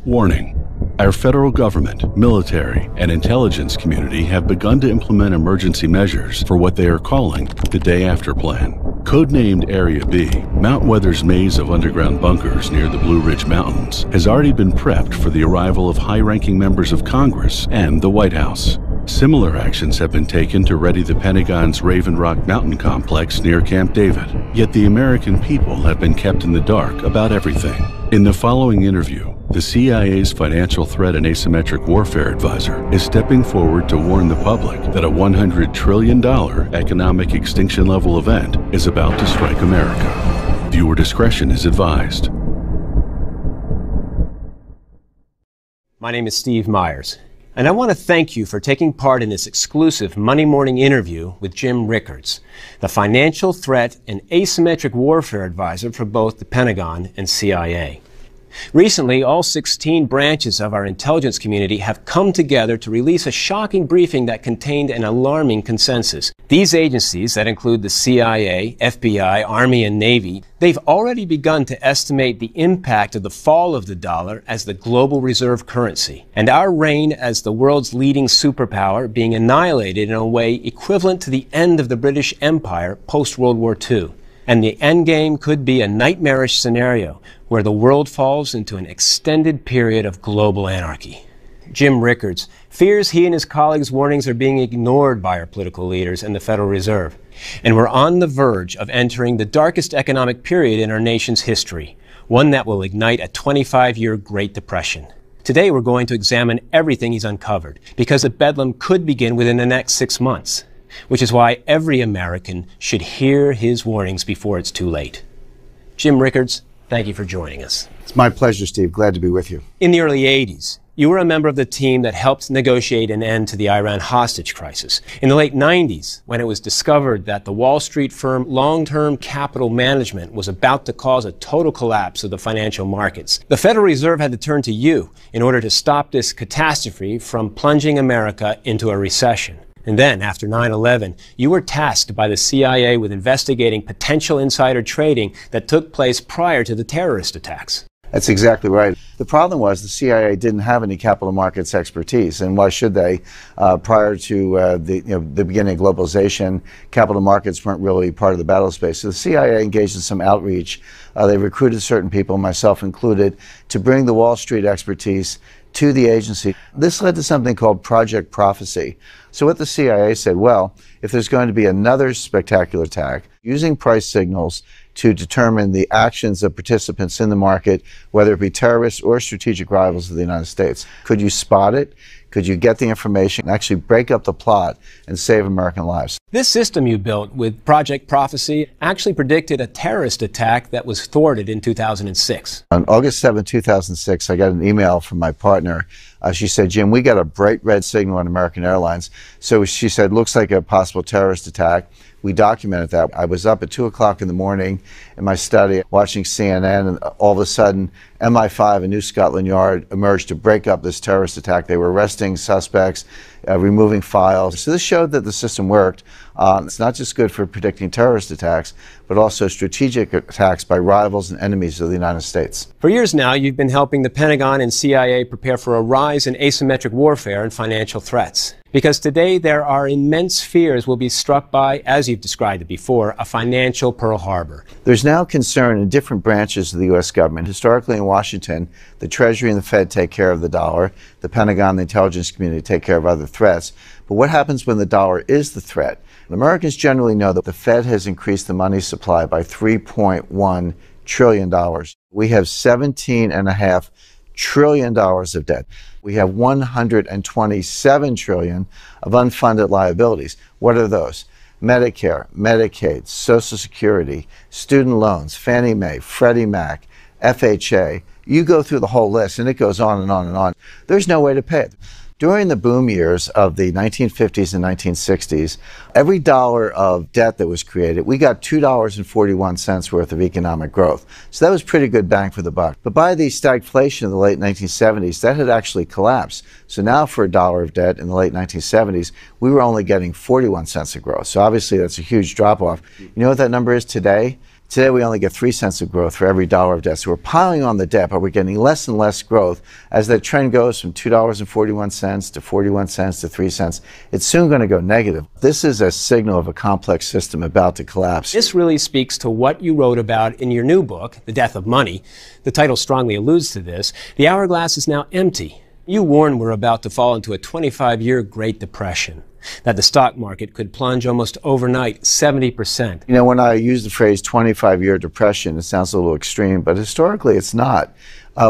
Warning. Our federal government, military, and intelligence community have begun to implement emergency measures for what they are calling the Day After Plan. Codenamed Area B, Mount Weather's maze of underground bunkers near the Blue Ridge Mountains has already been prepped for the arrival of high-ranking members of Congress and the White House. Similar actions have been taken to ready the Pentagon's Raven Rock Mountain complex near Camp David. Yet the American people have been kept in the dark about everything. In the following interview, the CIA's Financial Threat and Asymmetric Warfare Advisor is stepping forward to warn the public that a $100 trillion economic extinction level event is about to strike America. Viewer discretion is advised. My name is Steve Myers, and I want to thank you for taking part in this exclusive Monday morning interview with Jim Rickards, the Financial Threat and Asymmetric Warfare Advisor for both the Pentagon and CIA. Recently, all 16 branches of our intelligence community have come together to release a shocking briefing that contained an alarming consensus. These agencies, that include the CIA, FBI, Army, and Navy, they've already begun to estimate the impact of the fall of the dollar as the global reserve currency, and our reign as the world's leading superpower being annihilated in a way equivalent to the end of the British Empire post-World War II. And the endgame could be a nightmarish scenario where the world falls into an extended period of global anarchy. Jim Rickards fears he and his colleagues' warnings are being ignored by our political leaders and the Federal Reserve, and we're on the verge of entering the darkest economic period in our nation's history, one that will ignite a 25-year Great Depression. Today we're going to examine everything he's uncovered, because the bedlam could begin within the next 6 months. Which is why every American should hear his warnings before it's too late. Jim Rickards, thank you for joining us. It's my pleasure, Steve. Glad to be with you. In the early 80s, you were a member of the team that helped negotiate an end to the Iran hostage crisis. In the late 90s, when it was discovered that the Wall Street firm Long-Term Capital Management was about to cause a total collapse of the financial markets, the Federal Reserve had to turn to you in order to stop this catastrophe from plunging America into a recession. And then, after 9/11, you were tasked by the CIA with investigating potential insider trading that took place prior to the terrorist attacks. That's exactly right. The problem was the CIA didn't have any capital markets expertise, and why should they? Prior to the beginning of globalization, capital markets weren't really part of the battle space. So the CIA engaged in some outreach. They recruited certain people, myself included, to bring the Wall Street expertise to the agency. This led to something called Project Prophecy. So what the CIA said, well, if there's going to be another spectacular attack, using price signals to determine the actions of participants in the market, whether it be terrorists or strategic rivals of the United States, could you spot it? Could you get the information and actually break up the plot and save American lives? This system you built with Project Prophecy actually predicted a terrorist attack that was thwarted in 2006. On August 7, 2006, I got an email from my partner. She said, Jim, we got a bright red signal on American Airlines. So she said, looks like a possible terrorist attack. We documented that. I was up at 2 o'clock in the morning in my study watching CNN, and all of a sudden MI5 and New Scotland Yard emerged to break up this terrorist attack. They were arresting suspects, removing files. So this showed that the system worked. It's not just good for predicting terrorist attacks, but also strategic attacks by rivals and enemies of the United States. For years now, you've been helping the Pentagon and CIA prepare for a rise in asymmetric warfare and financial threats. Because today there are immense fears we'll be struck by, as you've described it before, a financial Pearl Harbor. There's now concern in different branches of the U.S. government. Historically in Washington, the Treasury and the Fed take care of the dollar. The Pentagon and the intelligence community take care of other threats. But what happens when the dollar is the threat? Americans generally know that the Fed has increased the money supply by $3.1 trillion. We have $17.5 trillion of debt. We have $127 trillion of unfunded liabilities. What are those? Medicare, Medicaid, Social Security, student loans, Fannie Mae, Freddie Mac, FHA. You go through the whole list and it goes on and on and on. There's no way to pay it. During the boom years of the 1950s and 1960s, every dollar of debt that was created, we got $2.41 worth of economic growth. So that was pretty good bang for the buck. But by the stagflation of the late 1970s, that had actually collapsed. So now for a dollar of debt in the late 1970s, we were only getting 41 cents of growth. So obviously that's a huge drop off. You know what that number is today? Today we only get 3 cents of growth for every dollar of debt. So we're piling on the debt, but we're getting less and less growth as that trend goes from $2.41 to 41 cents to 3 cents. It's soon going to go negative. This is a signal of a complex system about to collapse. This really speaks to what you wrote about in your new book, The Death of Money. The title strongly alludes to this. The hourglass is now empty. You warn we're about to fall into a 25-year Great Depression, that the stock market could plunge almost overnight 70%. You know, when I use the phrase 25-year depression, it sounds a little extreme, but historically it's not.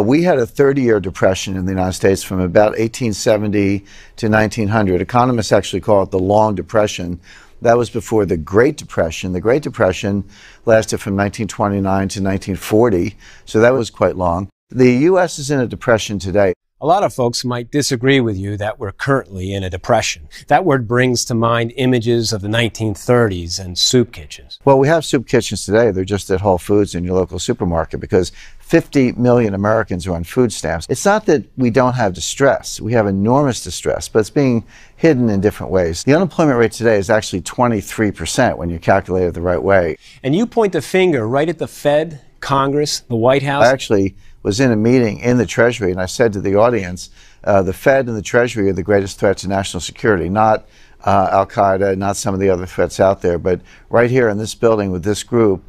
We had a 30-year depression in the United States from about 1870 to 1900. Economists actually call it the Long Depression. That was before the Great Depression. The Great Depression lasted from 1929 to 1940, so that was quite long. The U.S. is in a depression today. A lot of folks might disagree with you that we're currently in a depression. That word brings to mind images of the 1930s and soup kitchens. Well, we have soup kitchens today. They're just at Whole Foods in your local supermarket because 50 million Americans are on food stamps. It's not that we don't have distress. We have enormous distress, but it's being hidden in different ways. The unemployment rate today is actually 23% when you calculate it the right way. And you point the finger right at the Fed, Congress, the White House. I actually was in a meeting in the Treasury, and I said to the audience, the Fed and the Treasury are the greatest threat to national security, not Al-Qaeda, not some of the other threats out there, but right here in this building with this group,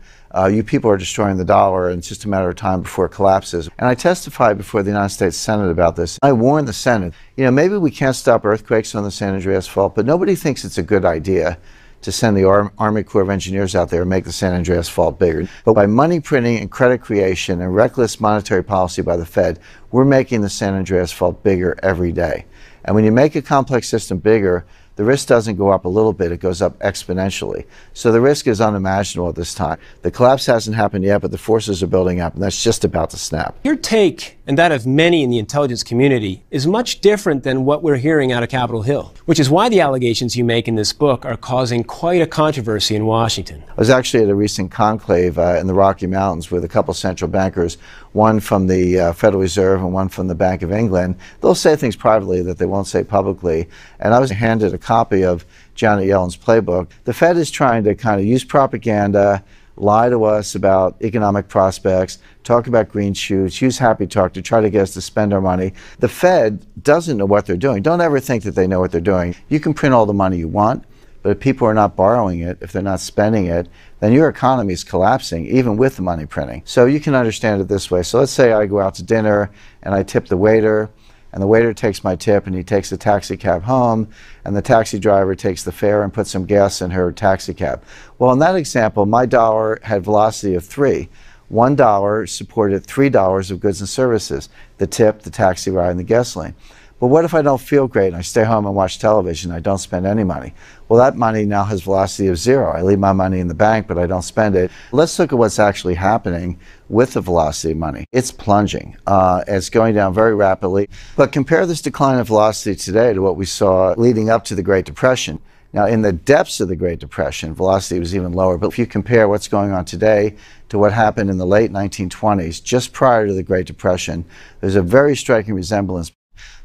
you people are destroying the dollar, and it's just a matter of time before it collapses. And I testified before the United States Senate about this. I warned the Senate, you know, maybe we can't stop earthquakes on the San Andreas Fault, but nobody thinks it's a good idea to send the Army Corps of Engineers out there and make the San Andreas Fault bigger. But by money printing and credit creation and reckless monetary policy by the Fed, we're making the San Andreas Fault bigger every day. And when you make a complex system bigger, the risk doesn't go up a little bit, it goes up exponentially. So the risk is unimaginable at this time. The collapse hasn't happened yet, but the forces are building up, and that's just about to snap. Your take, and that of many in the intelligence community, is much different than what we're hearing out of Capitol Hill, which is why the allegations you make in this book are causing quite a controversy in Washington. I was actually at a recent conclave in the Rocky Mountains with a couple central bankers, one from the Federal Reserve and one from the Bank of England. They'll say things privately that they won't say publicly, and I was handed a copy of Janet Yellen's playbook. The Fed is trying to kind of use propaganda, lie to us about economic prospects, talk about green shoots, use happy talk to try to get us to spend our money. The Fed doesn't know what they're doing. Don't ever think that they know what they're doing. You can print all the money you want, but if people are not borrowing it, if they're not spending it, then your economy is collapsing, even with the money printing. So you can understand it this way. So let's say I go out to dinner and I tip the waiter, and the waiter takes my tip and he takes the taxi cab home, and the taxi driver takes the fare and puts some gas in her taxi cab. Well, in that example, my dollar had velocity of 3. $1 supported $3 of goods and services, the tip, the taxi ride, and the gasoline. But what if I don't feel great and I stay home and watch television and I don't spend any money? Well, that money now has velocity of 0. I leave my money in the bank, but I don't spend it. Let's look at what's actually happening with the velocity of money. It's plunging. It's going down very rapidly. But compare this decline of velocity today to what we saw leading up to the Great Depression. Now, in the depths of the Great Depression, velocity was even lower. But if you compare what's going on today to what happened in the late 1920s, just prior to the Great Depression, there's a very striking resemblance.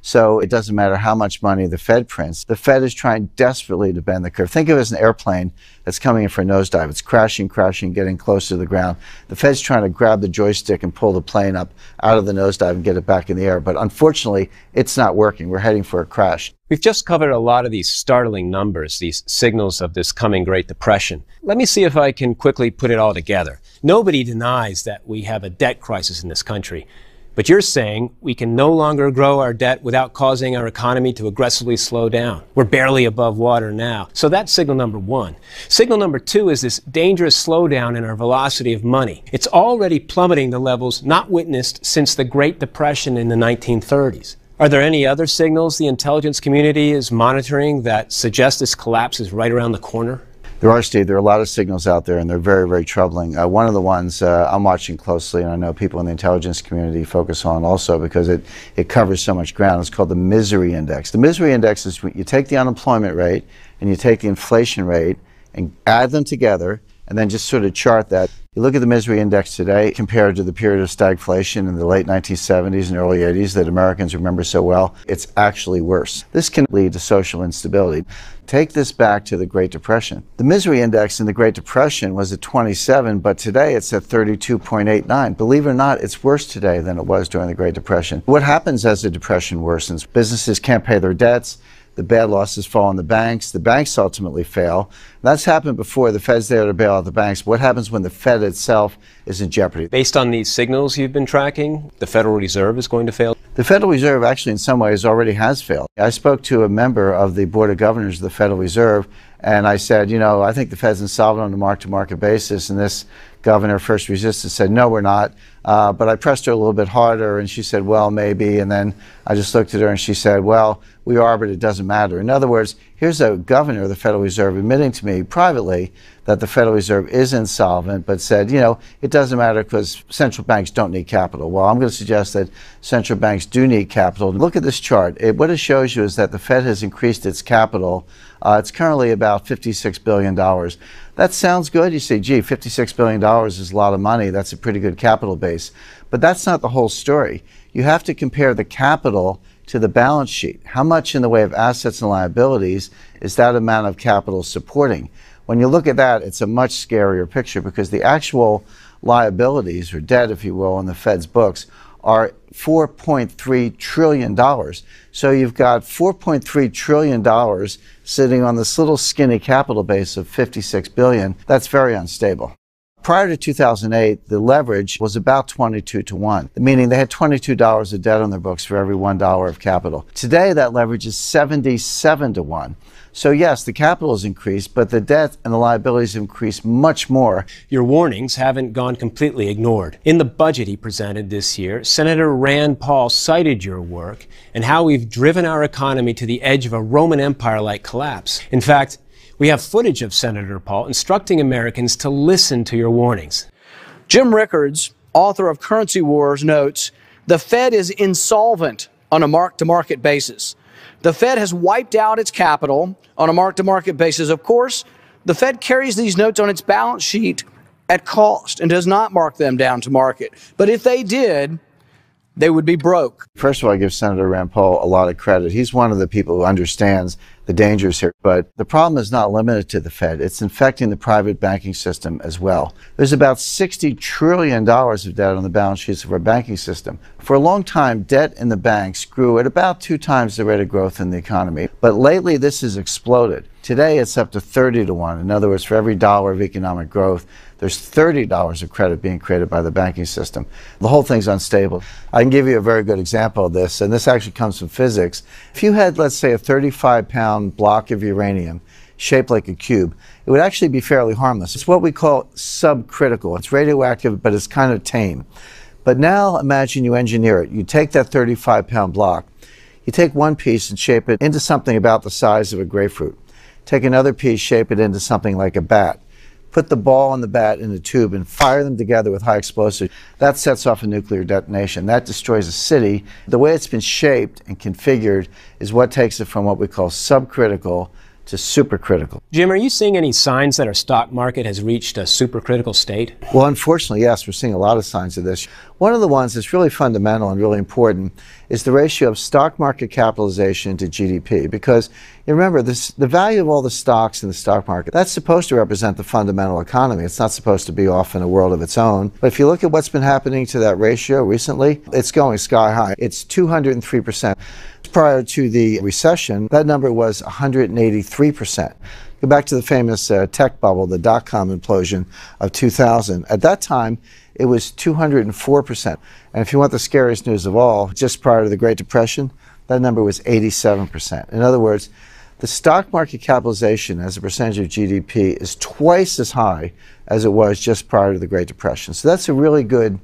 So it doesn't matter how much money the Fed prints. The Fed is trying desperately to bend the curve. Think of it as an airplane that's coming in for a nosedive. It's crashing, getting close to the ground. The Fed's trying to grab the joystick and pull the plane up out of the nosedive and get it back in the air. But unfortunately, it's not working. We're heading for a crash. We've just covered a lot of these startling numbers, these signals of this coming Great Depression. Let me see if I can quickly put it all together. Nobody denies that we have a debt crisis in this country. But you're saying we can no longer grow our debt without causing our economy to aggressively slow down. We're barely above water now. So that's signal number one. Signal number two is this dangerous slowdown in our velocity of money. It's already plummeting to levels not witnessed since the Great Depression in the 1930s. Are there any other signals the intelligence community is monitoring that suggest this collapse is right around the corner? There are, Steve. There are a lot of signals out there, and they're very, very troubling. One of the ones I'm watching closely, and I know people in the intelligence community focus on also because it covers so much ground, is called the misery index. The misery index is when you take the unemployment rate and you take the inflation rate and add them together and then just sort of chart that. You look at the misery index today compared to the period of stagflation in the late 1970s and early 80s that Americans remember so well, it's actually worse. This can lead to social instability. Take this back to the Great Depression. The misery index in the Great Depression was at 27, but today it's at 32.89. Believe it or not, it's worse today than it was during the Great Depression. What happens as the depression worsens? Businesses can't pay their debts. The bad losses fall on the banks ultimately fail. That's happened before. The Fed's there to bail out the banks. What happens when the Fed itself is in jeopardy? Based on these signals you've been tracking, the Federal Reserve is going to fail? The Federal Reserve actually in some ways already has failed. I spoke to a member of the Board of Governors of the Federal Reserve, and I said, you know, I think the Fed's insolvent on a mark-to-market basis, and this governor, First Resistance, said, no, we're not. But I pressed her a little bit harder, and she said, well, maybe. And then I just looked at her, and she said, well, we are, but it doesn't matter. In other words, here's a governor of the Federal Reserve admitting to me privately that the Federal Reserve is insolvent, but said, you know, it doesn't matter because central banks don't need capital. Well, I'm going to suggest that central banks do need capital. Look at this chart. What it shows you is that the Fed has increased its capital. It's currently about $56 billion. That sounds good. You say, gee, $56 billion is a lot of money. That's a pretty good capital base. But that's not the whole story. You have to compare the capital to the balance sheet. How much in the way of assets and liabilities is that amount of capital supporting? When you look at that, it's a much scarier picture because the actual liabilities, or debt, if you will, in the Fed's books are $4.3 trillion. So you've got $4.3 trillion sitting on this little skinny capital base of $56 billion. That's very unstable. Prior to 2008, the leverage was about 22 to 1, meaning they had $22 of debt on their books for every $1 of capital. Today, that leverage is 77 to 1. So yes, the capital has increased, but the debt and the liabilities have increased much more. Your warnings haven't gone completely ignored. In the budget he presented this year, Senator Rand Paul cited your work and how we've driven our economy to the edge of a Roman Empire-like collapse. In fact, we have footage of Senator Paul instructing Americans to listen to your warnings. Jim Rickards, author of Currency Wars, notes, the Fed is insolvent on a mark-to-market basis. The Fed has wiped out its capital on a mark-to-market basis. Of course, the Fed carries these notes on its balance sheet at cost and does not mark them down to market. But if they did, they would be broke. First of all, I give Senator Rand Paul a lot of credit. He's one of the people who understands the dangers here. But the problem is not limited to the Fed. It's infecting the private banking system as well. There's about $60 trillion of debt on the balance sheets of our banking system. For a long time, debt in the banks grew at about 2 times the rate of growth in the economy. But lately, this has exploded. Today, it's up to 30 to 1. In other words, for every dollar of economic growth, there's $30 of credit being created by the banking system. The whole thing's unstable. I can give you a very good example of this, and this actually comes from physics. If you had, let's say, a 35-pound block of uranium shaped like a cube, it would actually be fairly harmless. It's what we call subcritical. It's radioactive, but it's kind of tame. But now imagine you engineer it. You take that 35-pound block, you take one piece and shape it into something about the size of a grapefruit. Take another piece, shape it into something like a bat. Put the ball and the bat in a tube and fire them together with high explosives. That sets off a nuclear detonation. That destroys a city. The way it's been shaped and configured is what takes it from what we call subcritical to supercritical. Jim, are you seeing any signs that our stock market has reached a supercritical state? Well, unfortunately, yes, we're seeing a lot of signs of this. One of the ones that's really fundamental and really important is the ratio of stock market capitalization to GDP. Because you remember, the value of all the stocks in the stock market, that's supposed to represent the fundamental economy. It's not supposed to be off in a world of its own. But if you look at what's been happening to that ratio recently, it's going sky high. It's 203%. Prior to the recession, that number was 183%. Go back to the famous tech bubble, the dot-com implosion of 2000. At that time, it was 204%. And if you want the scariest news of all, just prior to the Great Depression, that number was 87%. In other words, the stock market capitalization as a percentage of GDP is twice as high as it was just prior to the Great Depression. So that's a really good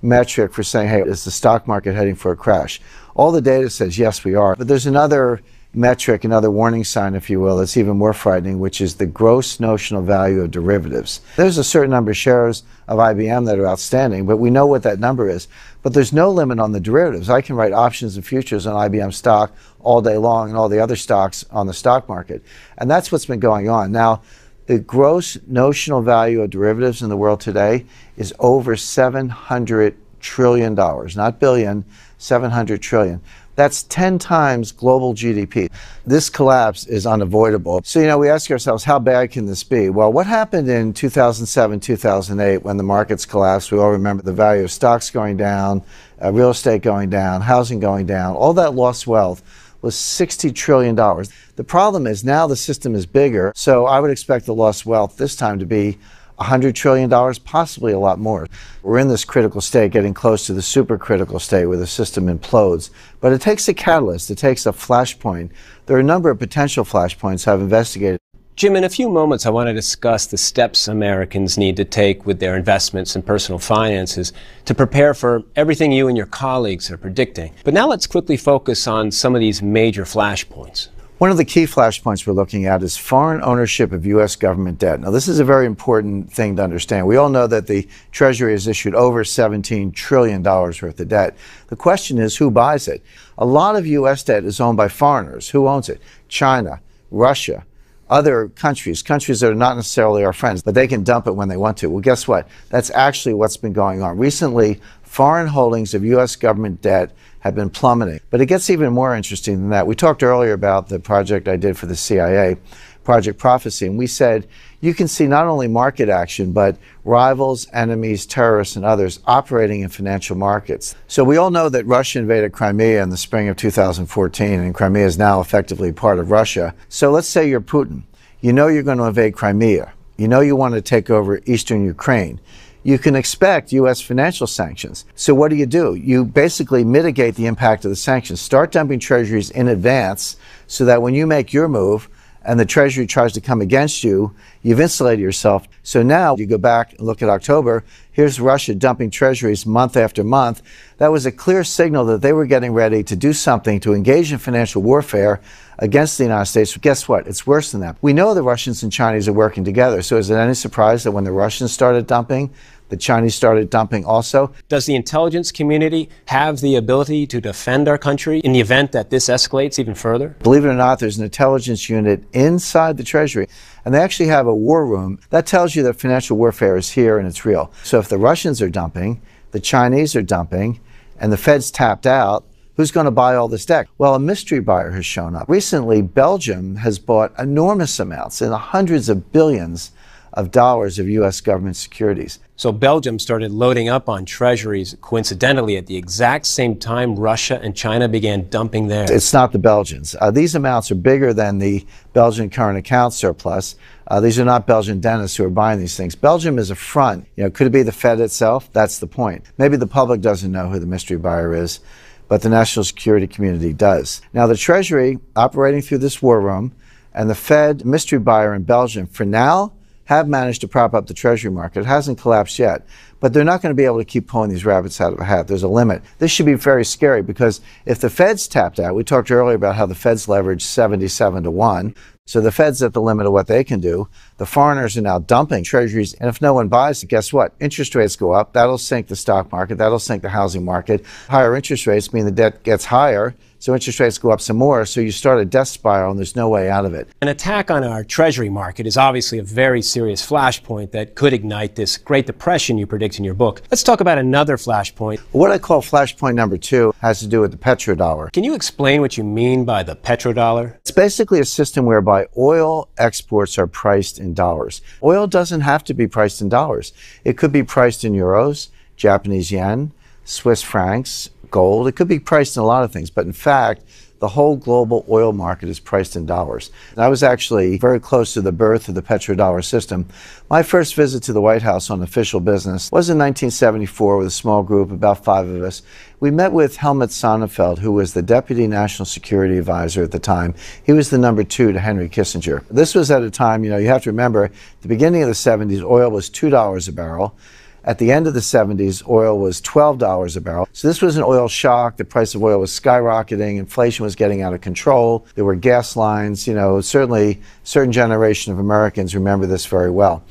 metric for saying, hey, is the stock market heading for a crash? All the data says, yes, we are. But there's another metric, another warning sign, if you will, that's even more frightening, which is the gross notional value of derivatives. There's a certain number of shares of IBM that are outstanding, but we know what that number is. But there's no limit on the derivatives. I can write options and futures on IBM stock all day long and all the other stocks on the stock market. And that's what's been going on. Now, The gross notional value of derivatives in the world today is over $700 trillion, not billion, 700 trillion. That's 10 times global GDP. This collapse is unavoidable. So, we ask ourselves, how bad can this be? Well, what happened in 2007, 2008 when the markets collapsed? We all remember the value of stocks going down, real estate going down, housing going down. All that lost wealth was $60 trillion. The problem is now the system is bigger, so I would expect the lost wealth this time to be $100 trillion, possibly a lot more. We're in this critical state, getting close to the supercritical state where the system implodes. But it takes a catalyst, it takes a flashpoint. There are a number of potential flashpoints I've investigated. Jim, in a few moments, I want to discuss the steps Americans need to take with their investments and personal finances to prepare for everything you and your colleagues are predicting. But now let's quickly focus on some of these major flashpoints. One of the key flashpoints we're looking at is foreign ownership of U.S. government debt. Now, this is a very important thing to understand. We all know that the Treasury has issued over $17 trillion worth of debt. The question is, who buys it? A lot of U.S. debt is owned by foreigners. Who owns it? China, Russia, other countries that are not necessarily our friends, but they can dump it when they want to. Well, guess what? That's actually what's been going on. Recently, foreign holdings of U.S. government debt have been plummeting. But it gets even more interesting than that. We talked earlier about the project I did for the CIA, Project Prophecy, and we said you can see not only market action, but rivals, enemies, terrorists, and others operating in financial markets. So we all know that Russia invaded Crimea in the spring of 2014, and Crimea is now effectively part of Russia. So let's say you're Putin. You know you're going to invade Crimea. You know you want to take over eastern Ukraine. You can expect U.S. financial sanctions. So what do? You basically mitigate the impact of the sanctions. Start dumping treasuries in advance so that when you make your move and the Treasury tries to come against you, you've insulated yourself. So now you go back and look at October. Here's Russia dumping treasuries month after month. That was a clear signal that they were getting ready to do something to engage in financial warfare against the United States. But guess what? It's worse than that. We know the Russians and Chinese are working together. So is it any surprise that when the Russians started dumping, the Chinese started dumping also? Does the intelligence community have the ability to defend our country in the event that this escalates even further? Believe it or not, there's an intelligence unit inside the Treasury, and they actually have a war room. That tells you that financial warfare is here and it's real. So if the Russians are dumping, the Chinese are dumping, and the Fed's tapped out, who's going to buy all this debt? Well, a mystery buyer has shown up. Recently, Belgium has bought enormous amounts, in the hundreds of billions of dollars of U.S. government securities. So Belgium started loading up on treasuries coincidentally at the exact same time Russia and China began dumping theirs. It's not the Belgians. These amounts are bigger than the Belgian current account surplus. These are not Belgian dentists who are buying these things. Belgium is a front. Could it be the Fed itself? That's the point. Maybe the public doesn't know who the mystery buyer is, but the national security community does. Now, the Treasury, operating through this war room, and the Fed mystery buyer in Belgium, for now, have managed to prop up the Treasury market. It hasn't collapsed yet, but they're not going to be able to keep pulling these rabbits out of a hat. There's a limit. This should be very scary because if the Fed's tapped out, we talked earlier about how the Fed's leveraged 77 to 1. So the Fed's at the limit of what they can do. The foreigners are now dumping treasuries, and if no one buys it, guess what? Interest rates go up. That'll sink the stock market. That'll sink the housing market. Higher interest rates mean the debt gets higher, so interest rates go up some more, so you start a death spiral, and there's no way out of it. An attack on our treasury market is obviously a very serious flashpoint that could ignite this Great Depression you predict in your book. Let's talk about another flashpoint. What I call flashpoint number 2 has to do with the petrodollar. Can you explain what you mean by the petrodollar? It's basically a system whereby oil exports are priced in dollars. Oil doesn't have to be priced in dollars. It could be priced in euros, Japanese yen, Swiss francs, gold. It could be priced in a lot of things, but in fact, the whole global oil market is priced in dollars. And I was actually very close to the birth of the petrodollar system. My first visit to the White House on official business was in 1974 with a small group, about 5 of us. We met with Helmut Sonnenfeld, who was the Deputy National Security Advisor at the time. He was the number 2 to Henry Kissinger. This was at a time, you have to remember, at the beginning of the 70s, oil was $2 a barrel. At the end of the 70s, oil was $12 a barrel. So this was an oil shock. The price of oil was skyrocketing. Inflation was getting out of control. There were gas lines. Certainly a certain generation of Americans remember this very well.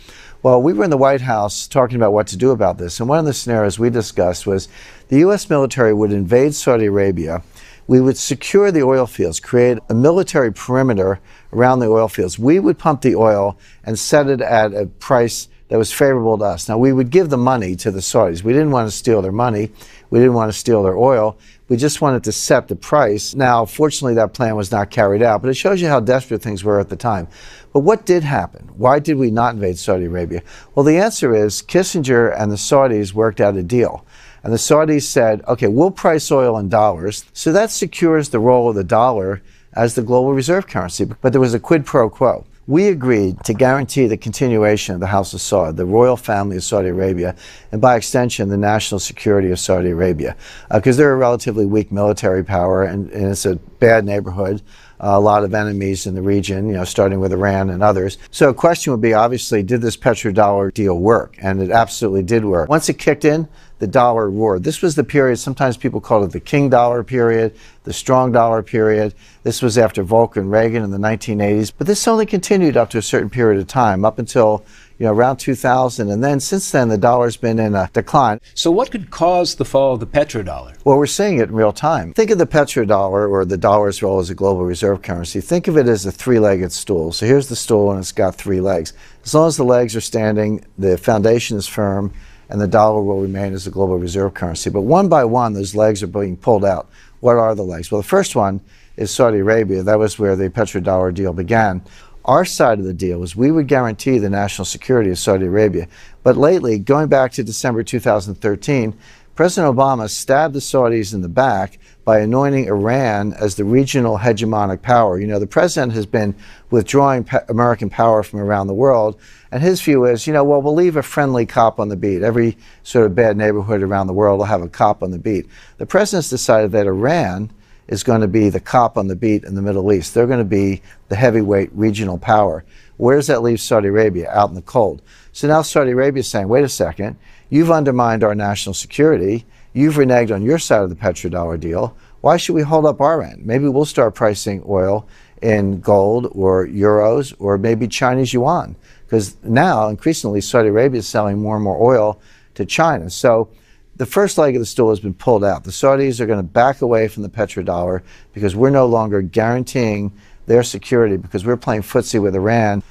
Well, we were in the White House talking about what to do about this. And one of the scenarios we discussed was the U.S. military would invade Saudi Arabia. We would secure the oil fields, create a military perimeter around the oil fields. We would pump the oil and set it at a price that was favorable to us. Now, we would give the money to the Saudis. We didn't want to steal their money. We didn't want to steal their oil. We just wanted to set the price. Now, fortunately, that plan was not carried out, but it shows you how desperate things were at the time. But what did happen? Why did we not invade Saudi Arabia? Well, the answer is Kissinger and the Saudis worked out a deal. And the Saudis said, okay, we'll price oil in dollars. So that secures the role of the dollar as the global reserve currency. But there was a quid pro quo. We agreed to guarantee the continuation of the House of Saud, the royal family of Saudi Arabia, and by extension, the national security of Saudi Arabia, because they're a relatively weak military power, and it's a bad neighborhood. A lot of enemies in the region, starting with Iran and others. So a question would be, obviously, did this petrodollar deal work? And it absolutely did work. Once it kicked in, the dollar roared. This was the period, sometimes people call it the king dollar period, the strong dollar period. This was after Volcker and Reagan in the 1980s. But this only continued up to a certain period of time, up until around 2000. And then since then, the dollar's been in a decline. So what could cause the fall of the petrodollar? Well, we're seeing it in real time. Think of the petrodollar, or the dollar's role as a global reserve currency. Think of it as a three-legged stool. So here's the stool, and it's got three legs. As long as the legs are standing, the foundation is firm, and the dollar will remain as a global reserve currency. But one by one, those legs are being pulled out. What are the legs? Well, the first one is Saudi Arabia. That was where the petrodollar deal began. Our side of the deal was we would guarantee the national security of Saudi Arabia. But lately, going back to December 2013, President Obama stabbed the Saudis in the back by anointing Iran as the regional hegemonic power. The president has been withdrawing American power from around the world, and his view is, well, we'll leave a friendly cop on the beat. Every sort of bad neighborhood around the world will have a cop on the beat. The president's decided that Iran is going to be the cop on the beat in the Middle East. They're going to be the heavyweight regional power. Where does that leave Saudi Arabia? Out in the cold. So now Saudi Arabia is saying, wait a second, you've undermined our national security. You've reneged on your side of the petrodollar deal. Why should we hold up our end? Maybe we'll start pricing oil in gold or euros or maybe Chinese yuan, because now increasingly Saudi Arabia is selling more and more oil to China. So the first leg of the stool has been pulled out. The Saudis are going to back away from the petrodollar because we're no longer guaranteeing their security, because we're playing footsie with Iran.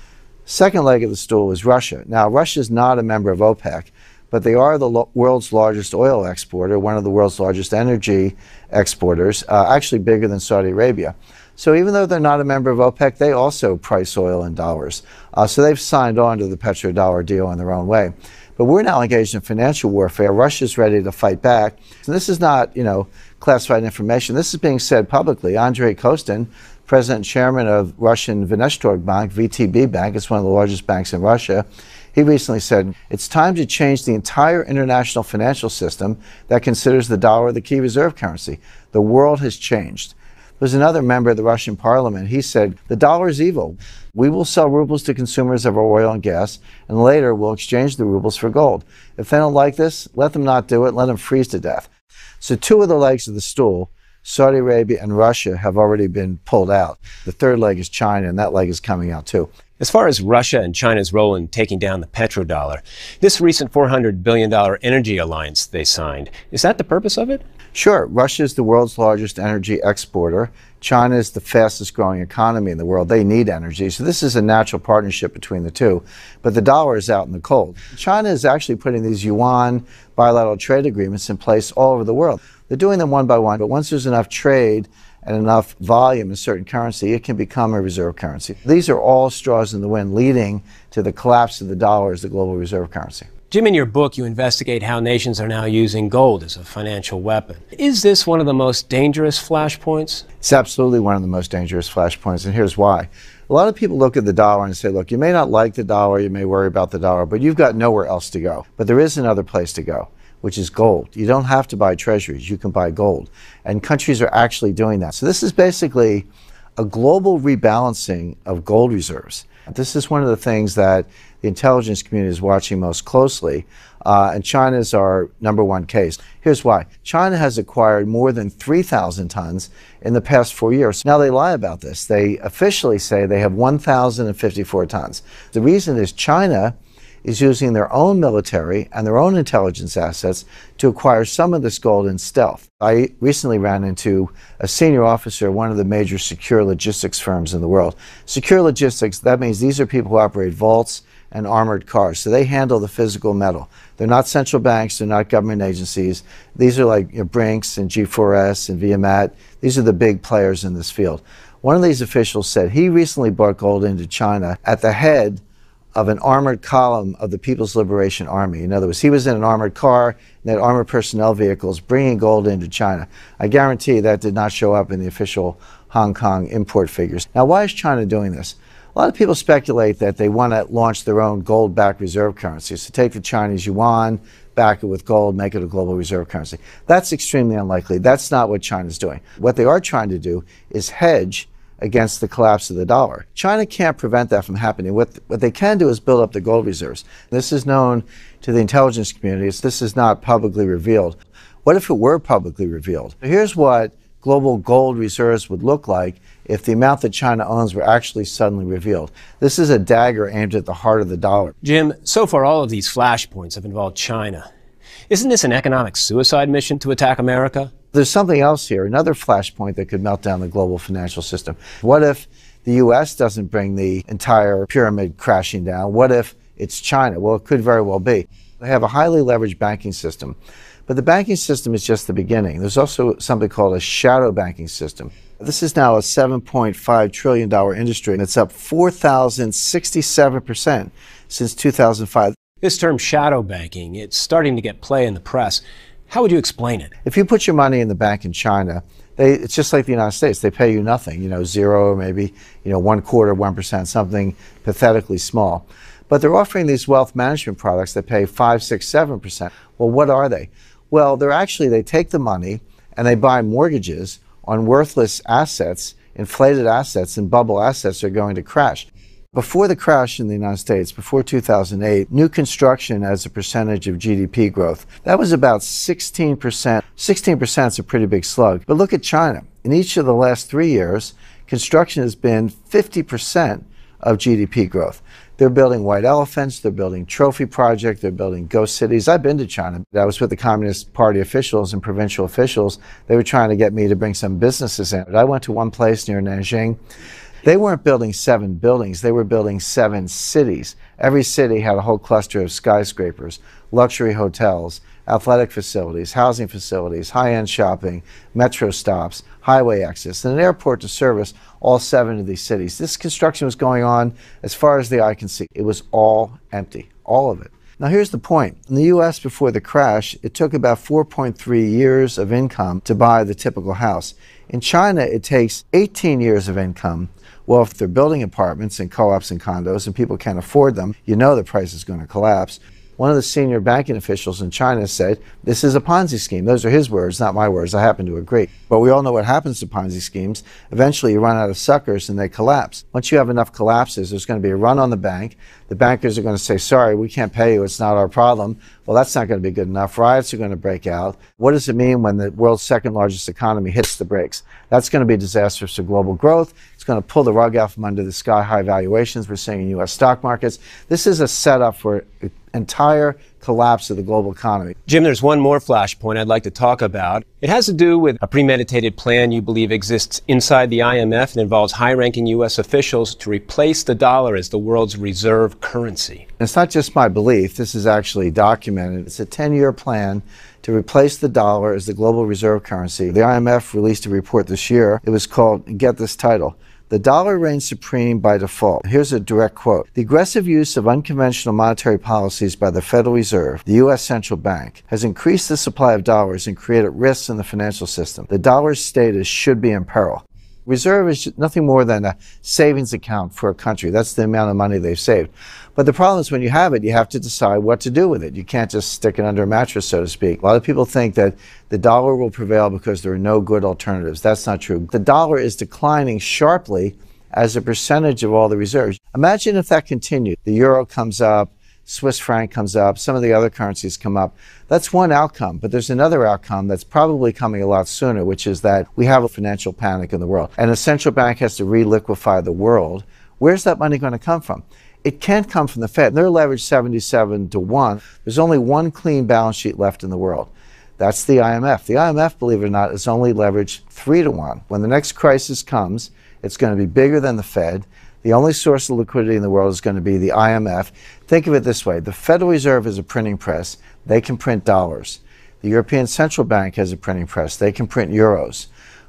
Second leg of the stool is Russia. Now, Russia is not a member of OPEC, but they are the world's largest oil exporter, one of the world's largest energy exporters, actually bigger than Saudi Arabia. So even though they're not a member of OPEC, they also price oil in dollars. So they've signed on to the petrodollar deal in their own way. But we're now engaged in financial warfare. Russia's ready to fight back. And this is not, classified information. This is being said publicly. Andrei Kostin, president and chairman of Russian Vnestorg Bank, VTB Bank, it's one of the largest banks in Russia, he recently said, it's time to change the entire international financial system that considers the dollar the key reserve currency. The world has changed. There's another member of the Russian parliament. He said, the dollar is evil. We will sell rubles to consumers of our oil and gas, and later we'll exchange the rubles for gold. If they don't like this, let them not do it. Let them freeze to death. So two of the legs of the stool, Saudi Arabia and Russia, have already been pulled out. The third leg is China, and that leg is coming out too. As far as Russia and China's role in taking down the petrodollar, this recent $400 billion energy alliance they signed, is that the purpose of it? Sure. Russia is the world's largest energy exporter. China is the fastest growing economy in the world. They need energy. So this is a natural partnership between the two. But the dollar is out in the cold. China is actually putting these yuan bilateral trade agreements in place all over the world. They're doing them one by one, but once there's enough trade and enough volume in a certain currency, it can become a reserve currency. These are all straws in the wind leading to the collapse of the dollar as the global reserve currency. Jim, in your book, you investigate how nations are now using gold as a financial weapon. Is this one of the most dangerous flashpoints? It's absolutely one of the most dangerous flashpoints, and here's why. A lot of people look at the dollar and say, look, you may not like the dollar, you may worry about the dollar, but you've got nowhere else to go. But there is another place to go, which is gold. You don't have to buy treasuries, you can buy gold. And countries are actually doing that. So this is basically a global rebalancing of gold reserves. This is one of the things that the intelligence community is watching most closely, and China is our number one case. Here's why. China has acquired more than 3,000 tons in the past 4 years. Now they lie about this. They officially say they have 1,054 tons. The reason is China is using their own military and their own intelligence assets to acquire some of this gold in stealth. I recently ran into a senior officer of one of the major secure logistics firms in the world. Secure logistics, that means these are people who operate vaults and armored cars. So they handle the physical metal. They're not central banks, they're not government agencies. These are like Brinks and G4S and Viamat. These are the big players in this field. One of these officials said he recently brought gold into China at the head of an armored column of the People's Liberation Army. In other words, he was in an armored car and had armored personnel vehicles bringing gold into China. I guarantee that did not show up in the official Hong Kong import figures. Now, why is China doing this? A lot of people speculate that they want to launch their own gold-backed reserve currency. So take the Chinese yuan, back it with gold, make it a global reserve currency. That's extremely unlikely. That's not what China's doing. What they are trying to do is hedge against the collapse of the dollar. China can't prevent that from happening. What they can do is build up the gold reserves. This is known to the intelligence community. This is not publicly revealed. What if it were publicly revealed? Here's what global gold reserves would look like if the amount that China owns were actually suddenly revealed. This is a dagger aimed at the heart of the dollar. Jim, so far all of these flashpoints have involved China. Isn't this an economic suicide mission to attack America? There's something else here, another flashpoint that could melt down the global financial system. What if the U.S. doesn't bring the entire pyramid crashing down? What if it's China? Well, it could very well be. They have a highly leveraged banking system, but the banking system is just the beginning. There's also something called a shadow banking system. This is now a $7.5 trillion industry, and it's up 4,067% since 2005. This term shadow banking, it's starting to get play in the press. How would you explain it? If you put your money in the bank in China, it's just like the United States. They pay you nothing, zero or maybe, 1/4, 1%, something pathetically small. But they're offering these wealth management products that pay 5, 6, 7%. Well, what are they? Well, they take the money and they buy mortgages on worthless assets, inflated assets, and bubble assets are going to crash. Before the crash in the United States, before 2008, new construction as a percentage of GDP growth, that was about 16%. 16% is a pretty big slug. But look at China. In each of the last 3 years, construction has been 50% of GDP growth. They're building white elephants, they're building trophy projects, they're building ghost cities. I've been to China. I was with the Communist Party officials and provincial officials. They were trying to get me to bring some businesses in. I went to one place near Nanjing. They weren't building 7 buildings, they were building 7 cities. Every city had a whole cluster of skyscrapers, luxury hotels, athletic facilities, housing facilities, high-end shopping, metro stops, highway access, and an airport to service all 7 of these cities. This construction was going on as far as the eye can see. It was all empty, all of it. Now here's the point. In the U.S. before the crash, it took about 4.3 years of income to buy the typical house. In China, it takes 18 years of income. Well, if they're building apartments and co-ops and condos and people can't afford them, the price is going to collapse. One of the senior banking officials in China said, this is a Ponzi scheme. Those are his words, not my words. I happen to agree. But we all know what happens to Ponzi schemes. Eventually, you run out of suckers and they collapse. Once you have enough collapses, there's going to be a run on the bank. The bankers are going to say, sorry, we can't pay you. It's not our problem. Well, that's not going to be good enough. Riots are going to break out. What does it mean when the world's second largest economy hits the brakes? That's going to be disastrous for global growth. It's going to pull the rug out from under the sky-high valuations we're seeing in U.S. stock markets. This is a setup for entire collapse of the global economy. Jim, there's one more flashpoint I'd like to talk about. It has to do with a premeditated plan you believe exists inside the IMF and involves high-ranking U.S. officials to replace the dollar as the world's reserve currency. It's not just my belief. This is actually documented. It's a 10-year plan to replace the dollar as the global reserve currency. The IMF released a report this year. It was called, get this title, "The dollar reigns supreme by default." Here's a direct quote. "The aggressive use of unconventional monetary policies by the Federal Reserve, the U.S. central bank, has increased the supply of dollars and created risks in the financial system. The dollar's status should be in peril." Reserve is nothing more than a savings account for a country. That's the amount of money they've saved. But the problem is when you have it, you have to decide what to do with it. You can't just stick it under a mattress, so to speak. A lot of people think that the dollar will prevail because there are no good alternatives. That's not true. The dollar is declining sharply as a percentage of all the reserves. Imagine if that continued. The euro comes up, Swiss franc comes up, some of the other currencies come up. That's one outcome, but there's another outcome that's probably coming a lot sooner, which is that we have a financial panic in the world, and a central bank has to re-liquefy the world. Where's that money going to come from? It can't come from the Fed. They're leveraged 77 to 1. There's only one clean balance sheet left in the world. That's the IMF. The IMF, believe it or not, is only leveraged 3 to 1. When the next crisis comes, it's going to be bigger than the Fed. The only source of liquidity in the world is going to be the IMF. Think of it this way. The Federal Reserve is a printing press. They can print dollars. The European Central Bank has a printing press. They can print euros.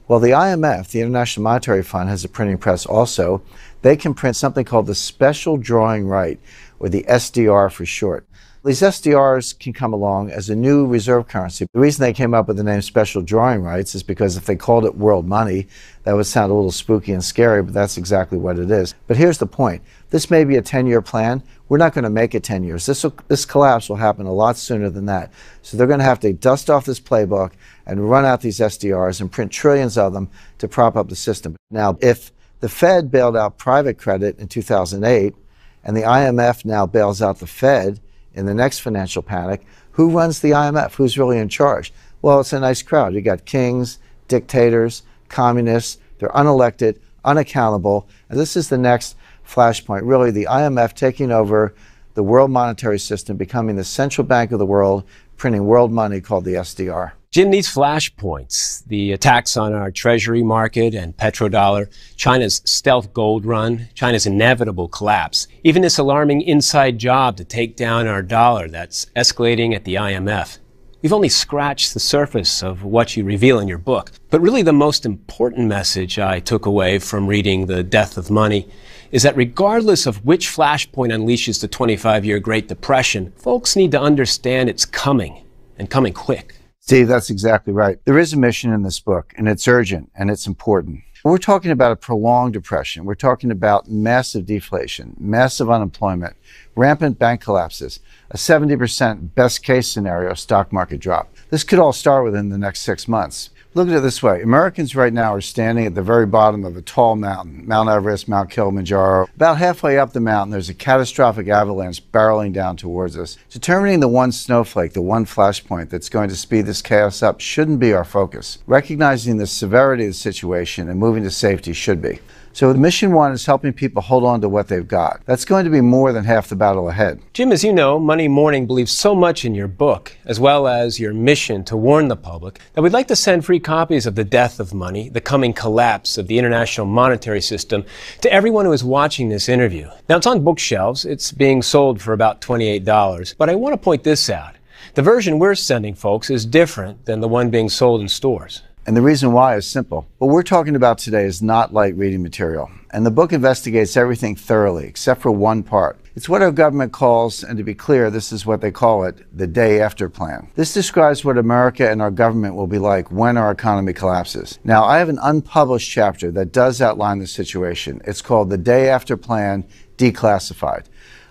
Well, the IMF, the International Monetary Fund, has a printing press also. They can print something called the Special Drawing Right, or the SDR for short. These SDRs can come along as a new reserve currency. The reason they came up with the name Special Drawing Rights is because if they called it world money, that would sound a little spooky and scary, but that's exactly what it is. But here's the point. This may be a 10-year plan. We're not going to make it 10 years. This collapse will happen a lot sooner than that. So they're going to have to dust off this playbook and run out these SDRs and print trillions of them to prop up the system. Now, if the Fed bailed out private credit in 2008, and the IMF now bails out the Fed in the next financial panic, who runs the IMF? Who's really in charge? Well, it's a nice crowd. You got kings, dictators, communists. They're unelected, unaccountable. And this is the next flashpoint. Really, the IMF taking over the world monetary system, becoming the central bank of the world, printing world money called the SDR. Jim, these flashpoints, the attacks on our treasury market and petrodollar, China's stealth gold run, China's inevitable collapse, even this alarming inside job to take down our dollar that's escalating at the IMF. We've only scratched the surface of what you reveal in your book. But really the most important message I took away from reading The Death of Money is that regardless of which flashpoint unleashes the 25-year Great Depression, folks need to understand it's coming, and coming quick. Steve, that's exactly right. There is a mission in this book, and it's urgent, and it's important. We're talking about a prolonged depression. We're talking about massive deflation, massive unemployment, rampant bank collapses, a 70% best case scenario stock market drop. This could all start within the next 6 months. Look at it this way. Americans right now are standing at the very bottom of a tall mountain, Mount Everest, Mount Kilimanjaro. About halfway up the mountain, there's a catastrophic avalanche barreling down towards us. Determining the one snowflake, the one flashpoint that's going to speed this chaos up shouldn't be our focus. Recognizing the severity of the situation and moving to safety should be. So mission one is helping people hold on to what they've got. That's going to be more than half the battle ahead. Jim, as you know, Money Morning believes so much in your book, as well as your mission to warn the public, that we'd like to send free copies of The Death of Money, the coming collapse of the international monetary system, to everyone who is watching this interview. Now, it's on bookshelves. It's being sold for about $28. But I want to point this out. The version we're sending folks is different than the one being sold in stores. And the reason why is simple. What we're talking about today is not light reading material. And the book investigates everything thoroughly, except for one part. It's what our government calls, and to be clear, this is what they call it, the day after plan. This describes what America and our government will be like when our economy collapses. Now, I have an unpublished chapter that does outline the situation. It's called The Day After Plan, Declassified.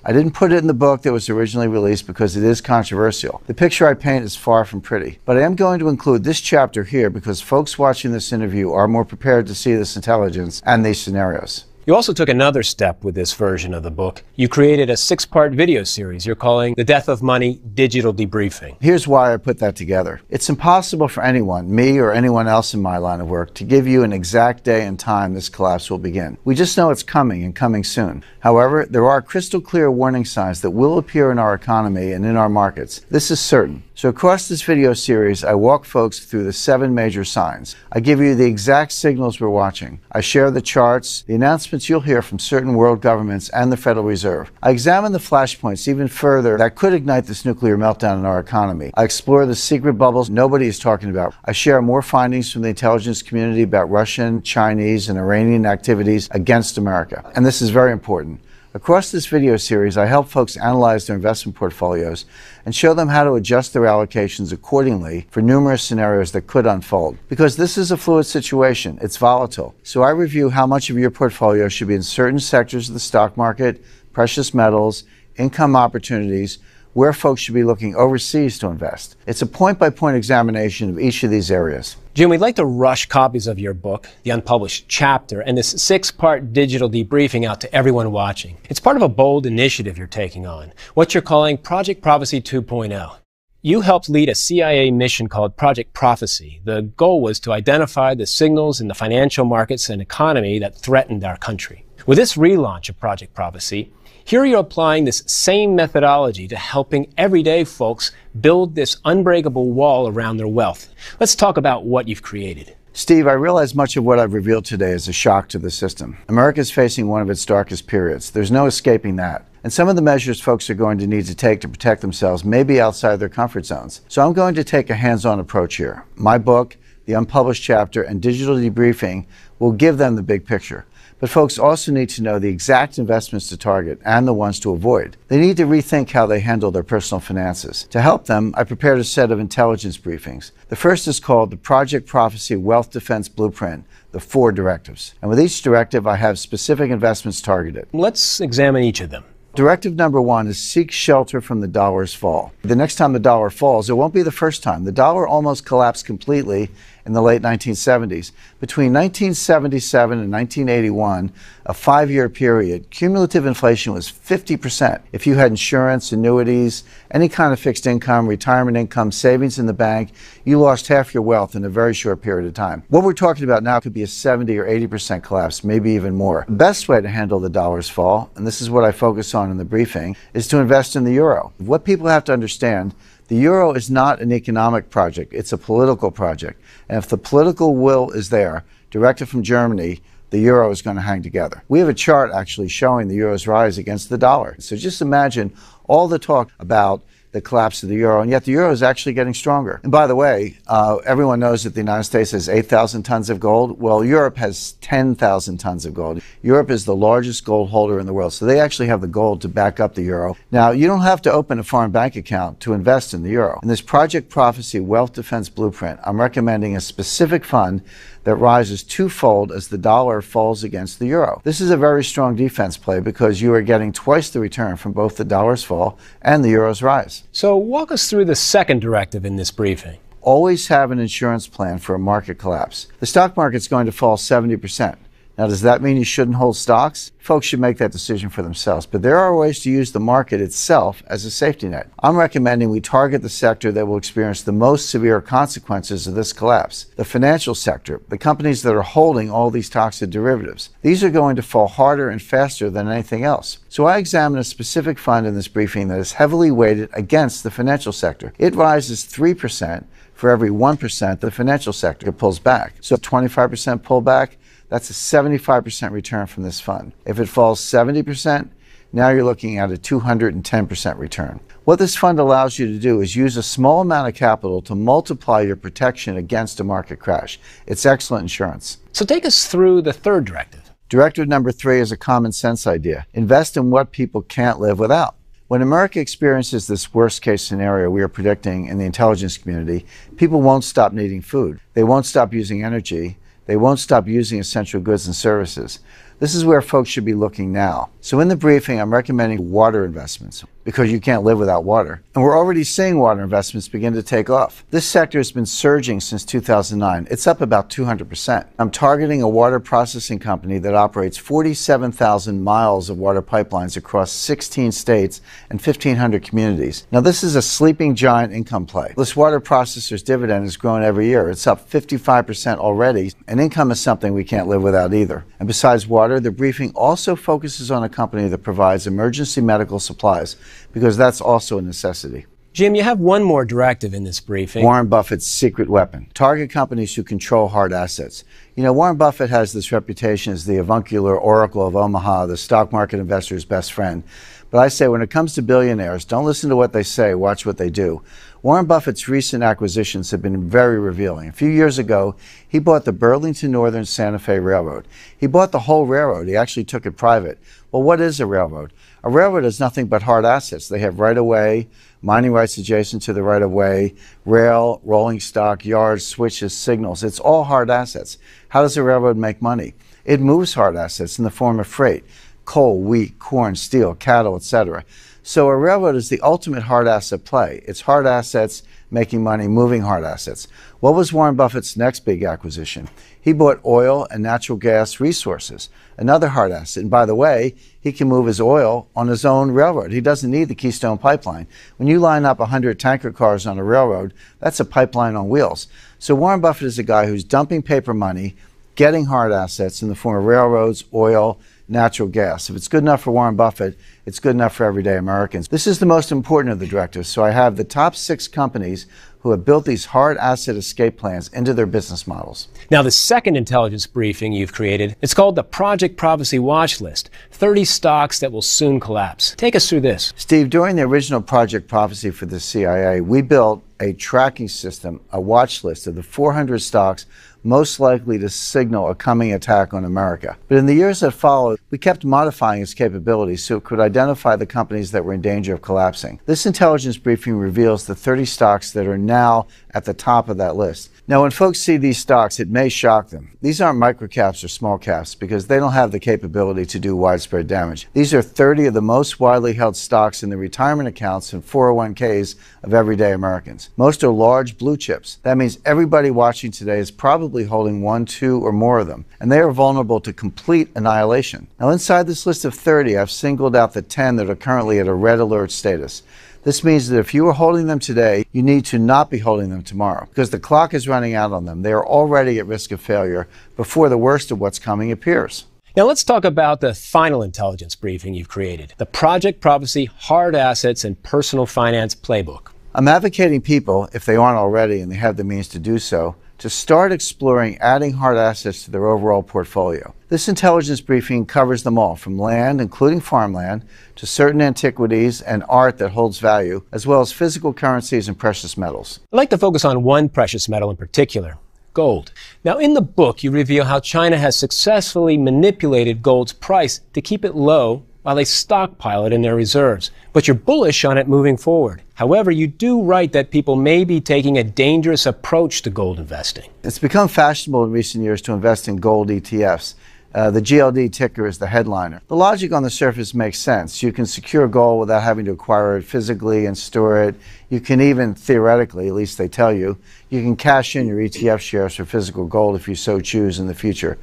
I didn't put it in the book that was originally released because it is controversial. The picture I paint is far from pretty. But I am going to include this chapter here because folks watching this interview are more prepared to see this intelligence and these scenarios. You also took another step with this version of the book. You created a 6-part video series you're calling The Death of Money Digital Debriefing. Here's why I put that together. It's impossible for anyone, me or anyone else in my line of work, to give you an exact day and time this collapse will begin. We just know it's coming and coming soon. However, there are crystal clear warning signs that will appear in our economy and in our markets. This is certain. So across this video series, I walk folks through the 7 major signs. I give you the exact signals we're watching. I share the charts, the announcements you'll hear from certain world governments and the Federal Reserve. I examine the flashpoints even further that could ignite this nuclear meltdown in our economy. I explore the secret bubbles nobody is talking about. I share more findings from the intelligence community about Russian, Chinese, and Iranian activities against America. And this is very important. Across this video series, I help folks analyze their investment portfolios and show them how to adjust their allocations accordingly for numerous scenarios that could unfold. Because this is a fluid situation, it's volatile. So I review how much of your portfolio should be in certain sectors of the stock market, precious metals, income opportunities, where folks should be looking overseas to invest. It's a point-by-point examination of each of these areas. Jim, we'd like to rush copies of your book, the unpublished chapter, and this 6-part digital debriefing out to everyone watching. It's part of a bold initiative you're taking on, what you're calling Project Prophecy 2.0. You helped lead a CIA mission called Project Prophecy. The goal was to identify the signals in the financial markets and economy that threatened our country. With this relaunch of Project Prophecy, Here you're applying this same methodology to helping everyday folks build this unbreakable wall around their wealth. Let's talk about what you've created. Steve, I realize much of what I've revealed today is a shock to the system. America is facing one of its darkest periods. There's no escaping that. And some of the measures folks are going to need to take to protect themselves may be outside their comfort zones. So I'm going to take a hands-on approach here. My book, the unpublished chapter, and digital debriefing will give them the big picture. But folks also need to know the exact investments to target and the ones to avoid. They need to rethink how they handle their personal finances. To help them, I prepared a set of intelligence briefings. The first is called the Project Prophecy Wealth Defense Blueprint, the 4 directives. And with each directive, I have specific investments targeted. Let's examine each of them. Directive number 1 is seek shelter from the dollar's fall. The next time the dollar falls, it won't be the first time. The dollar almost collapsed completely in the late 1970s. Between 1977 and 1981, a 5-year period, cumulative inflation was 50%. If you had insurance, annuities, any kind of fixed income, retirement income, savings in the bank, you lost half your wealth in a very short period of time. What we're talking about now could be a 70 or 80% collapse, maybe even more. The best way to handle the dollar's fall, and this is what I focus on in the briefing, is to invest in the euro. What people have to understand, the euro is not an economic project, it's a political project. And if the political will is there, directed from Germany, the euro is going to hang together. We have a chart actually showing the euro's rise against the dollar. So just imagine all the talk about the collapse of the euro, and yet the euro is actually getting stronger. And by the way, everyone knows that the United States has 8,000 tons of gold. Well, Europe has 10,000 tons of gold. Europe is the largest gold holder in the world, so they actually have the gold to back up the euro. Now, you don't have to open a foreign bank account to invest in the euro. In this Project Prophecy Wealth Defense Blueprint, I'm recommending a specific fund that rises twofold as the dollar falls against the euro. This is a very strong defense play because you are getting twice the return from both the dollar's fall and the euro's rise. So walk us through the second directive in this briefing. Always have an insurance plan for a market collapse. The stock market's going to fall 70%. Now, does that mean you shouldn't hold stocks? Folks should make that decision for themselves, but there are ways to use the market itself as a safety net. I'm recommending we target the sector that will experience the most severe consequences of this collapse. The financial sector, the companies that are holding all these toxic derivatives. These are going to fall harder and faster than anything else. So I examine a specific fund in this briefing that is heavily weighted against the financial sector. It rises 3% for every 1% the financial sector pulls back. So 25% pullback, that's a 75% return from this fund. If it falls 70%, now you're looking at a 210% return. What this fund allows you to do is use a small amount of capital to multiply your protection against a market crash. It's excellent insurance. So take us through the third directive. Directive number 3 is a common sense idea. Invest in what people can't live without. When America experiences this worst case scenario we are predicting in the intelligence community, people won't stop needing food. They won't stop using energy. They won't stop using essential goods and services. This is where folks should be looking now. So in the briefing, I'm recommending water investments because you can't live without water. And we're already seeing water investments begin to take off. This sector has been surging since 2009. It's up about 200%. I'm targeting a water processing company that operates 47,000 miles of water pipelines across 16 states and 1,500 communities. Now, this is a sleeping giant income play. This water processor's dividend has grown every year. It's up 55% already, and income is something we can't live without either. And besides water, the briefing also focuses on a company that provides emergency medical supplies, because that's also a necessity. Jim, you have one more directive in this briefing. Warren Buffett's secret weapon. Target companies who control hard assets. You know, Warren Buffett has this reputation as the avuncular oracle of Omaha, the stock market investor's best friend. But I say when it comes to billionaires, don't listen to what they say, watch what they do. Warren Buffett's recent acquisitions have been very revealing. A few years ago, he bought the Burlington Northern Santa Fe Railroad. He bought the whole railroad. He actually took it private. Well, what is a railroad? A railroad is nothing but hard assets. They have right-of-way, mining rights adjacent to the right-of-way, rail, rolling stock, yards, switches, signals. It's all hard assets. How does a railroad make money? It moves hard assets in the form of freight. Coal, wheat, corn, steel, cattle, etc. So a railroad is the ultimate hard asset play. It's hard assets making money, moving hard assets. What was Warren Buffett's next big acquisition? He bought oil and natural gas resources, another hard asset. And by the way, he can move his oil on his own railroad. He doesn't need the Keystone Pipeline. When you line up 100 tanker cars on a railroad, that's a pipeline on wheels. So Warren Buffett is a guy who's dumping paper money, getting hard assets in the form of railroads, oil, natural gas. If it's good enough for Warren Buffett, it's good enough for everyday Americans. This is the most important of the directives, so I have the top 6 companies who have built these hard asset escape plans into their business models. Now, the second intelligence briefing you've created, it's called the Project Prophecy Watch List, 30 stocks that will soon collapse. Take us through this. Steve, during the original Project Prophecy for the CIA, we built a tracking system, a watch list of the 400 stocks most likely to signal a coming attack on America. But in the years that followed, we kept modifying its capabilities so it could identify the companies that were in danger of collapsing. This intelligence briefing reveals the 30 stocks that are now at the top of that list. Now, when folks see these stocks, it may shock them. These aren't microcaps or small caps because they don't have the capability to do widespread damage. These are 30 of the most widely held stocks in the retirement accounts and 401ks of everyday Americans. Most are large blue chips. That means everybody watching today is probably holding 1, 2, or more of them, and they are vulnerable to complete annihilation. Now, inside this list of 30, I've singled out the 10 that are currently at a red alert status. This means that if you are holding them today, you need to not be holding them tomorrow because the clock is running out on them. They are already at risk of failure before the worst of what's coming appears. Now let's talk about the final intelligence briefing you've created, the Project Prophecy Hard Assets and Personal Finance Playbook. I'm advocating people, if they aren't already and they have the means to do so, to start exploring adding hard assets to their overall portfolio. This intelligence briefing covers them all, from land, including farmland, to certain antiquities and art that holds value, as well as physical currencies and precious metals. I'd like to focus on one precious metal in particular, gold. Now, in the book, you reveal how China has successfully manipulated gold's price to keep it low while they stockpile it in their reserves. But you're bullish on it moving forward. However, you do write that people may be taking a dangerous approach to gold investing. It's become fashionable in recent years to invest in gold ETFs. The GLD ticker is the headliner. The logic on the surface makes sense. You can secure gold without having to acquire it physically and store it. You can even, theoretically, at least they tell you, you can cash in your ETF shares for physical gold if you so choose in the future.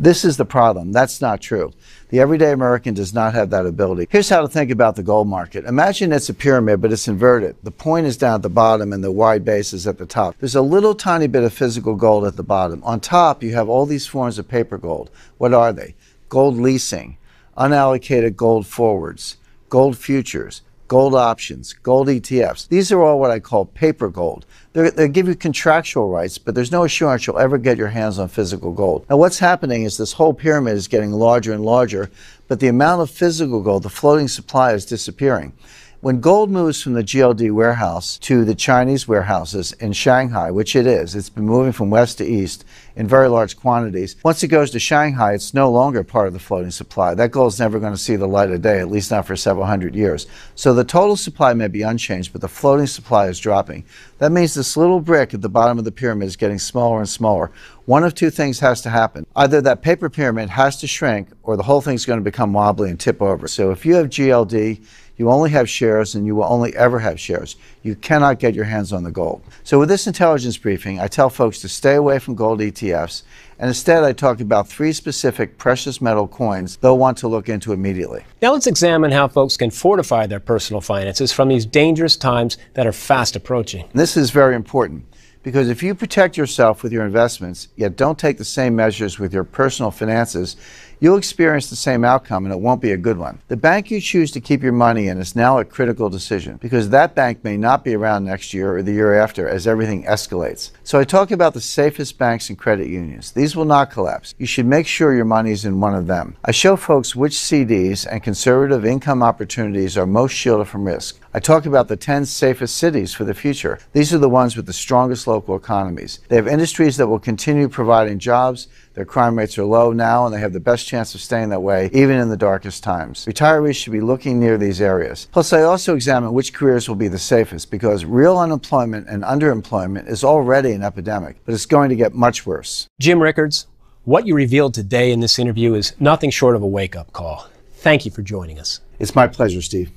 This is the problem. That's not true. The everyday American does not have that ability. Here's how to think about the gold market. Imagine it's a pyramid, but it's inverted. The point is down at the bottom and the wide base is at the top. There's a little tiny bit of physical gold at the bottom. On top, you have all these forms of paper gold. What are they? Gold leasing, unallocated gold forwards, gold futures, gold options, gold ETFs. These are all what I call paper gold. They give you contractual rights, but there's no assurance you'll ever get your hands on physical gold. Now, what's happening is this whole pyramid is getting larger and larger, but the amount of physical gold, the floating supply, is disappearing. When gold moves from the GLD warehouse to the Chinese warehouses in Shanghai, which it is, it's been moving from west to east in very large quantities. Once it goes to Shanghai, it's no longer part of the floating supply. That gold is never going to see the light of day, at least not for several hundred years. So the total supply may be unchanged, but the floating supply is dropping. That means this little brick at the bottom of the pyramid is getting smaller and smaller. One of two things has to happen. Either that paper pyramid has to shrink, or the whole thing's going to become wobbly and tip over. So if you have GLD, you only have shares and you will only ever have shares. You cannot get your hands on the gold. So with this intelligence briefing, I tell folks to stay away from gold ETFs, and instead I talk about 3 specific precious metal coins they'll want to look into immediately. Now let's examine how folks can fortify their personal finances from these dangerous times that are fast approaching. This is very important, because if you protect yourself with your investments, yet don't take the same measures with your personal finances, you'll experience the same outcome, and it won't be a good one. The bank you choose to keep your money in is now a critical decision, because that bank may not be around next year or the year after as everything escalates. So I talk about the safest banks and credit unions. These will not collapse. You should make sure your money's in one of them. I show folks which CDs and conservative income opportunities are most shielded from risk. I talk about the 10 safest cities for the future. These are the ones with the strongest local economies. They have industries that will continue providing jobs. Their crime rates are low now, and they have the best chance of staying that way, even in the darkest times. Retirees should be looking near these areas. Plus, I also examine which careers will be the safest, because real unemployment and underemployment is already an epidemic, but it's going to get much worse. Jim Rickards, what you revealed today in this interview is nothing short of a wake-up call. Thank you for joining us. It's my pleasure, Steve.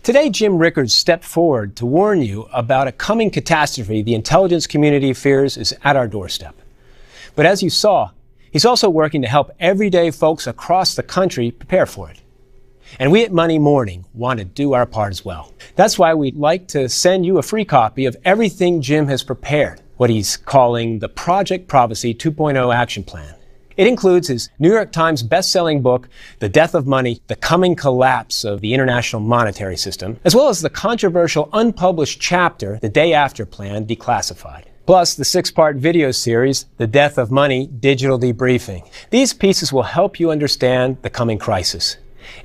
Today, Jim Rickards stepped forward to warn you about a coming catastrophe the intelligence community fears is at our doorstep. But as you saw, he's also working to help everyday folks across the country prepare for it. And we at Money Morning want to do our part as well. That's why we'd like to send you a free copy of everything Jim has prepared, what he's calling the Project Prophecy 2.0 Action Plan. It includes his New York Times best-selling book, The Death of Money, The Coming Collapse of the International Monetary System, as well as the controversial unpublished chapter, The Day After Plan, Declassified. Plus, the 6-part video series, The Death of Money, Digital Debriefing. These pieces will help you understand the coming crisis.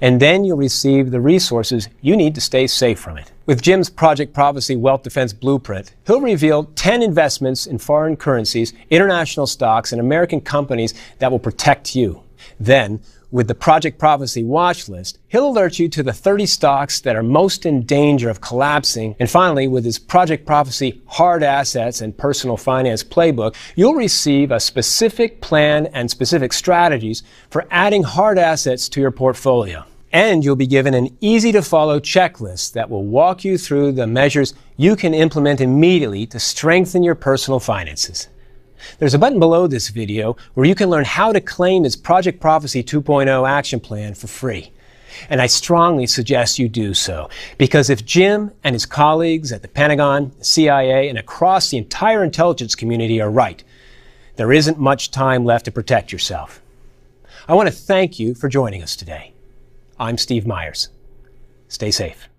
And then you'll receive the resources you need to stay safe from it. With Jim's Project Prophecy Wealth Defense Blueprint, he'll reveal 10 investments in foreign currencies, international stocks, and American companies that will protect you. Then, with the Project Prophecy watch list, he'll alert you to the 30 stocks that are most in danger of collapsing. And finally, with his Project Prophecy Hard Assets and Personal Finance Playbook, you'll receive a specific plan and specific strategies for adding hard assets to your portfolio. And you'll be given an easy-to-follow checklist that will walk you through the measures you can implement immediately to strengthen your personal finances. There's a button below this video where you can learn how to claim his Project Prophecy 2.0 action plan for free. And I strongly suggest you do so, because if Jim and his colleagues at the Pentagon, CIA, and across the entire intelligence community are right, there isn't much time left to protect yourself. I want to thank you for joining us today. I'm Steve Myers. Stay safe.